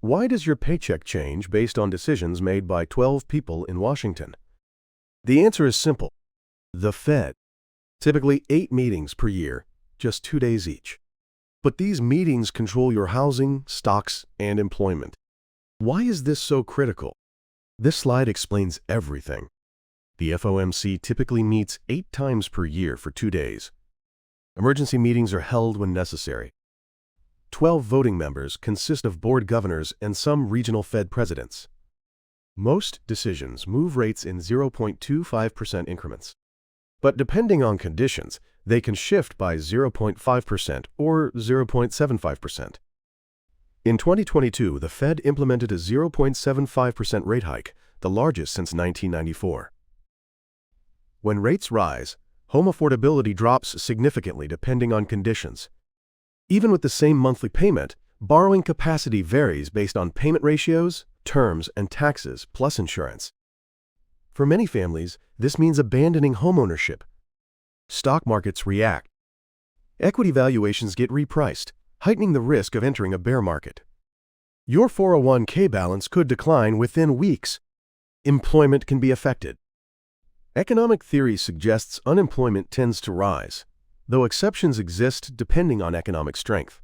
Why does your paycheck change based on decisions made by 12 people in Washington? The answer is simple. The Fed. Typically 8 meetings per year, just 2 days each. But these meetings control your housing, stocks, and employment. Why is this so critical? This slide explains everything. The FOMC typically meets 8 times per year for 2 days. Emergency meetings are held when necessary. 12 voting members consist of board governors and some regional Fed presidents. Most decisions move rates in 0.25% increments. But depending on conditions, they can shift by 0.5% or 0.75%. In 2022, the Fed implemented a 0.75% rate hike, the largest since 1994. When rates rise, home affordability drops significantly depending on conditions. Even with the same monthly payment, borrowing capacity varies based on payment ratios, terms, and taxes, plus insurance. For many families, this means abandoning homeownership. Stock markets react. Equity valuations get repriced, heightening the risk of entering a bear market. Your 401k balance could decline within weeks. Employment can be affected. Economic theory suggests unemployment tends to rise, though exceptions exist depending on economic strength.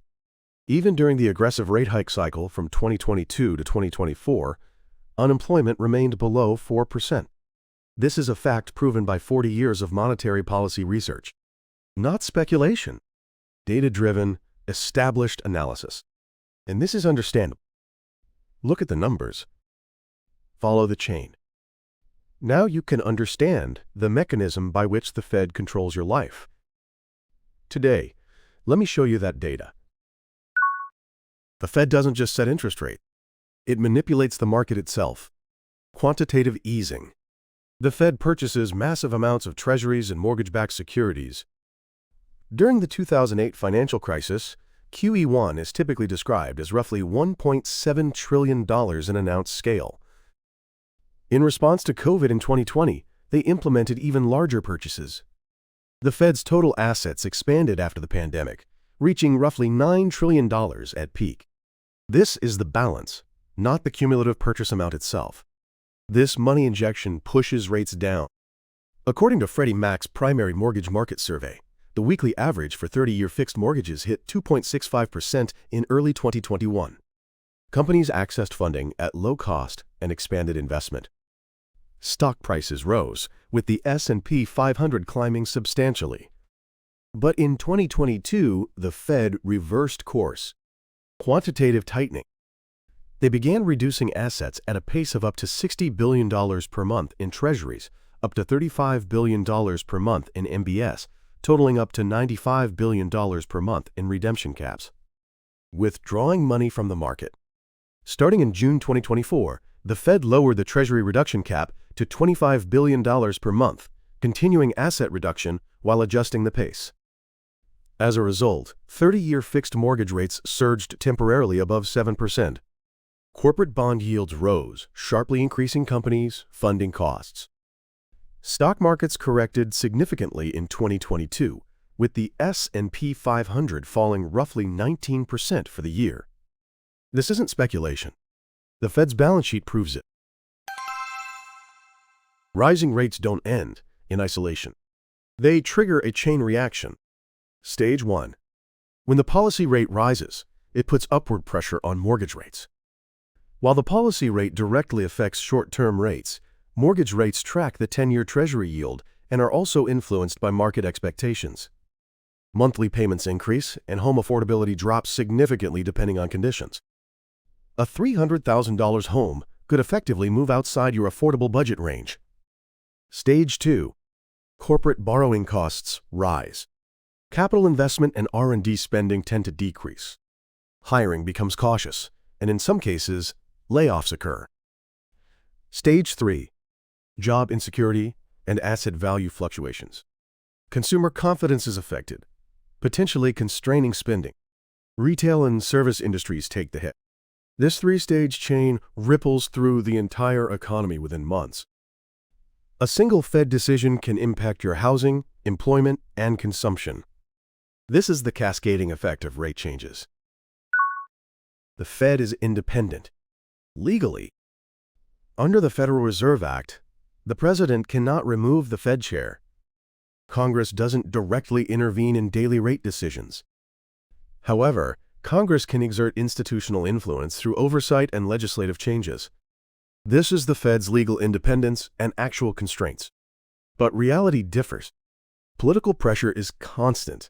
Even during the aggressive rate hike cycle from 2022 to 2024, unemployment remained below 4%. This is a fact proven by 40 years of monetary policy research. Not speculation. Data-driven, established analysis. And this is understandable. Look at the numbers. Follow the chain. Now you can understand the mechanism by which the Fed controls your life. Today, let me show you that data. The Fed doesn't just set interest rate. It manipulates the market itself. Quantitative easing. The Fed purchases massive amounts of treasuries and mortgage-backed securities. During the 2008 financial crisis, QE1 is typically described as roughly $1.7 trillion in announced scale. In response to COVID in 2020, they implemented even larger purchases. The Fed's total assets expanded after the pandemic, reaching roughly $9 trillion at peak. This is the balance, not the cumulative purchase amount itself. This money injection pushes rates down. According to Freddie Mac's primary mortgage market survey, the weekly average for 30-year fixed mortgages hit 2.65% in early 2021. Companies accessed funding at low cost and expanded investment. Stock prices rose, with the S&P 500 climbing substantially. But in 2022, the Fed reversed course. Quantitative tightening. They began reducing assets at a pace of up to $60 billion per month in treasuries, up to $35 billion per month in MBS, totaling up to $95 billion per month in redemption caps. Withdrawing money from the market. Starting in June 2024, the Fed lowered the Treasury reduction cap to $25 billion per month, continuing asset reduction while adjusting the pace. As a result, 30-year fixed mortgage rates surged temporarily above 7%. Corporate bond yields rose, sharply increasing companies' funding costs. Stock markets corrected significantly in 2022, with the S&P 500 falling roughly 19% for the year. This isn't speculation. The Fed's balance sheet proves it. Rising rates don't end in isolation. They trigger a chain reaction. Stage 1. When the policy rate rises, it puts upward pressure on mortgage rates. While the policy rate directly affects short-term rates, mortgage rates track the 10-year Treasury yield and are also influenced by market expectations. Monthly payments increase, and home affordability drops significantly depending on conditions. A $300,000 home could effectively move outside your affordable budget range. Stage 2. Corporate borrowing costs rise. Capital investment and R&D spending tend to decrease. Hiring becomes cautious, and in some cases, layoffs occur. Stage 3. Job insecurity and asset value fluctuations. Consumer confidence is affected, potentially constraining spending. Retail and service industries take the hit. This 3-stage chain ripples through the entire economy within months. A single Fed decision can impact your housing, employment, and consumption. This is the cascading effect of rate changes. The Fed is independent. Legally, under the Federal Reserve Act, the president cannot remove the Fed chair. Congress doesn't directly intervene in daily rate decisions. However, Congress can exert institutional influence through oversight and legislative changes. This is the Fed's legal independence and actual constraints. But reality differs. Political pressure is constant.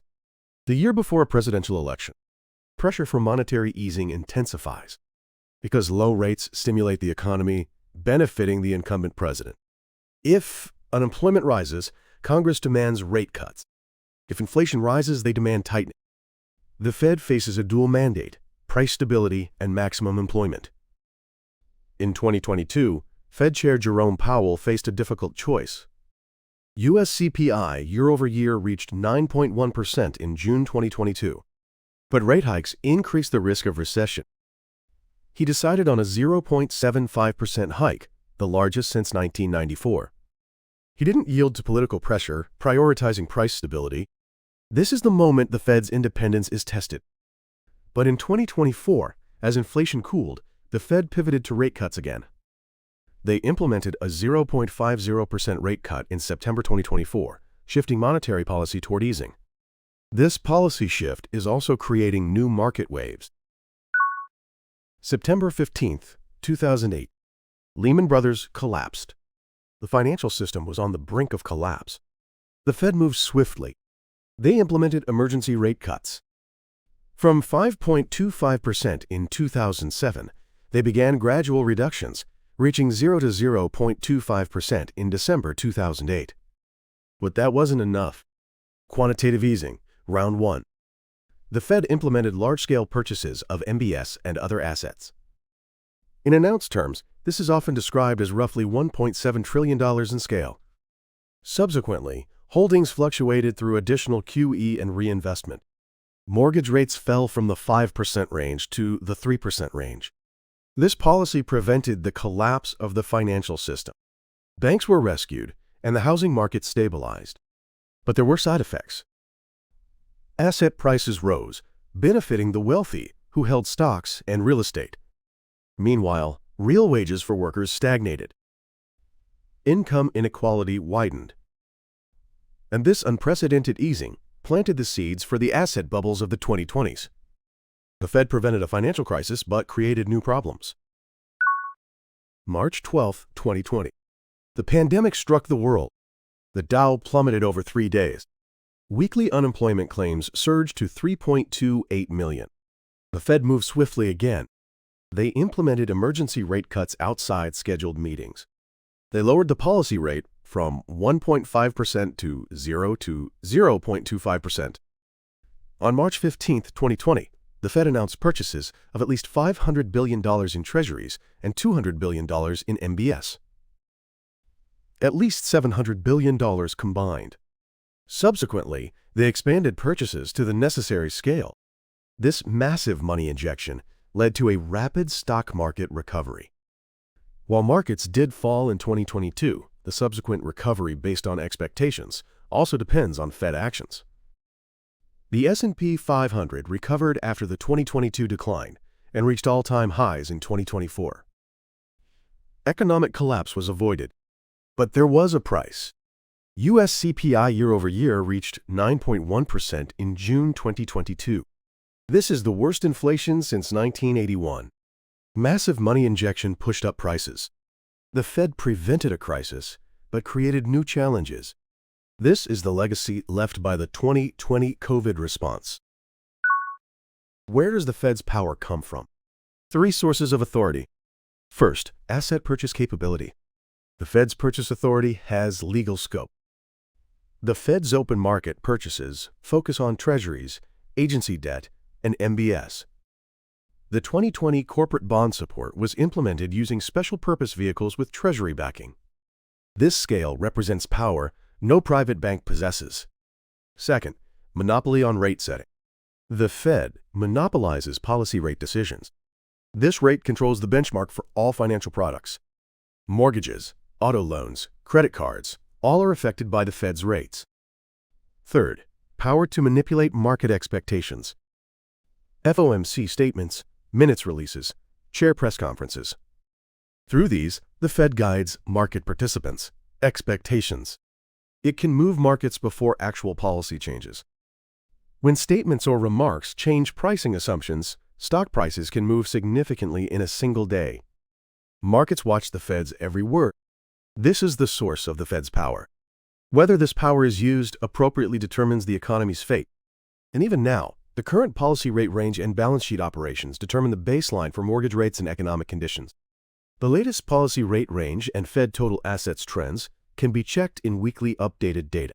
The year before a presidential election, pressure for monetary easing intensifies because low rates stimulate the economy, benefiting the incumbent president. If unemployment rises, Congress demands rate cuts. If inflation rises, they demand tightening. The Fed faces a dual mandate: price stability and maximum employment. In 2022, Fed Chair Jerome Powell faced a difficult choice. U.S. CPI year-over-year reached 9.1% in June 2022, but rate hikes increased the risk of recession. He decided on a 0.75% hike, the largest since 1994. He didn't yield to political pressure, prioritizing price stability. This is the moment the Fed's independence is tested. But in 2024, as inflation cooled, the Fed pivoted to rate cuts again. They implemented a 0.50% rate cut in September 2024, shifting monetary policy toward easing. This policy shift is also creating new market waves. September 15, 2008. Lehman Brothers collapsed. The financial system was on the brink of collapse. The Fed moved swiftly. They implemented emergency rate cuts. From 5.25% in 2007, they began gradual reductions, reaching 0 to 0.25% in December 2008. But that wasn't enough. Quantitative easing, round 1. The Fed implemented large-scale purchases of MBS and other assets. In announced terms, this is often described as roughly $1.7 trillion in scale. Subsequently, holdings fluctuated through additional QE and reinvestment. Mortgage rates fell from the 5% range to the 3% range. This policy prevented the collapse of the financial system. Banks were rescued, and the housing market stabilized. But there were side effects. Asset prices rose, benefiting the wealthy who held stocks and real estate. Meanwhile, real wages for workers stagnated. Income inequality widened. And this unprecedented easing planted the seeds for the asset bubbles of the 2020s. The Fed prevented a financial crisis but created new problems. March 12, 2020. The pandemic struck the world. The Dow plummeted over 3 days. Weekly unemployment claims surged to 3.28 million. The Fed moved swiftly again. They implemented emergency rate cuts outside scheduled meetings. They lowered the policy rate from 1.5% to 0.25%. On March 15, 2020, the Fed announced purchases of at least $500 billion in treasuries and $200 billion in MBS. At least $700 billion combined. Subsequently, they expanded purchases to the necessary scale. This massive money injection led to a rapid stock market recovery. While markets did fall in 2022, the subsequent recovery based on expectations also depends on Fed actions. The S&P 500 recovered after the 2022 decline and reached all-time highs in 2024. Economic collapse was avoided, but there was a price. U.S. CPI year-over-year reached 9.1% in June 2022. This is the worst inflation since 1981. Massive money injection pushed up prices. The Fed prevented a crisis, but created new challenges. This is the legacy left by the 2020 COVID response. Where does the Fed's power come from? 3 sources of authority. First, asset purchase capability. The Fed's purchase authority has legal scope. The Fed's open market purchases focus on treasuries, agency debt, and MBS. The 2020 corporate bond support was implemented using special purpose vehicles with treasury backing. This scale represents power no private bank possesses. Second, monopoly on rate setting. The Fed monopolizes policy rate decisions. This rate controls the benchmark for all financial products. Mortgages, auto loans, credit cards, all are affected by the Fed's rates. Third, power to manipulate market expectations. FOMC statements minutes releases, chair press conferences. Through these, the Fed guides market participants' expectations. It can move markets before actual policy changes. When statements or remarks change pricing assumptions, stock prices can move significantly in a single day. Markets watch the Fed's every word. This is the source of the Fed's power. Whether this power is used appropriately determines the economy's fate. And even now, the current policy rate range and balance sheet operations determine the baseline for mortgage rates and economic conditions. The latest policy rate range and Fed total assets trends can be checked in weekly updated data.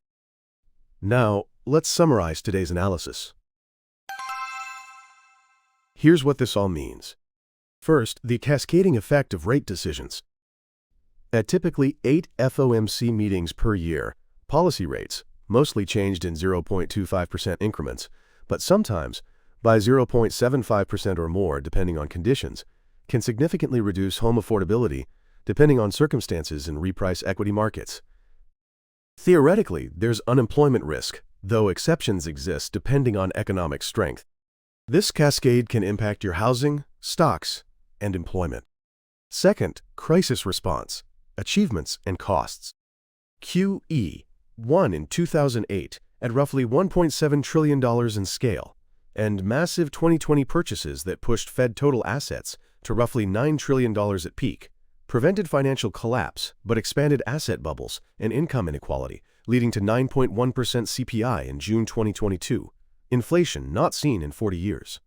Now, let's summarize today's analysis. Here's what this all means. First, the cascading effect of rate decisions. At typically 8 FOMC meetings per year, policy rates, mostly changed in 0.25% increments, but sometimes by 0.75% or more depending on conditions, can significantly reduce home affordability depending on circumstances and reprice equity markets. Theoretically, there's unemployment risk, though exceptions exist depending on economic strength. This cascade can impact your housing, stocks, and employment. Second, crisis response, achievements and costs. QE, won in 2008 at roughly $1.7 trillion in scale, and massive 2020 purchases that pushed Fed total assets to roughly $9 trillion at peak, prevented financial collapse but expanded asset bubbles and income inequality, leading to 9.1% CPI in June 2022, inflation not seen in 40 years.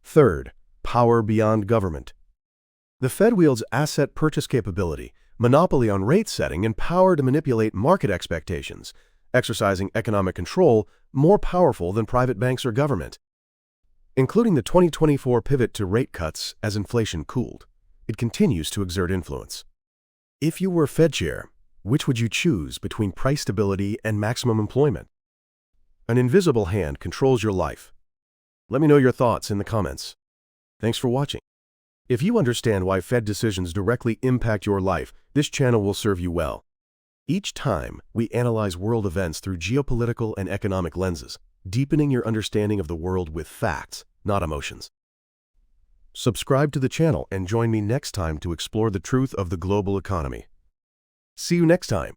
Third, power beyond government. The Fed wields asset purchase capability, monopoly on rate setting, and power to manipulate market expectations, exercising economic control more powerful than private banks or government. Including the 2024 pivot to rate cuts as inflation cooled, it continues to exert influence. If you were Fed chair, which would you choose between price stability and maximum employment? An invisible hand controls your life. Let me know your thoughts in the comments. Thanks for watching. If you understand why Fed decisions directly impact your life, this channel will serve you well. Each time, we analyze world events through geopolitical and economic lenses, deepening your understanding of the world with facts, not emotions. Subscribe to the channel and join me next time to explore the truth of the global economy. See you next time.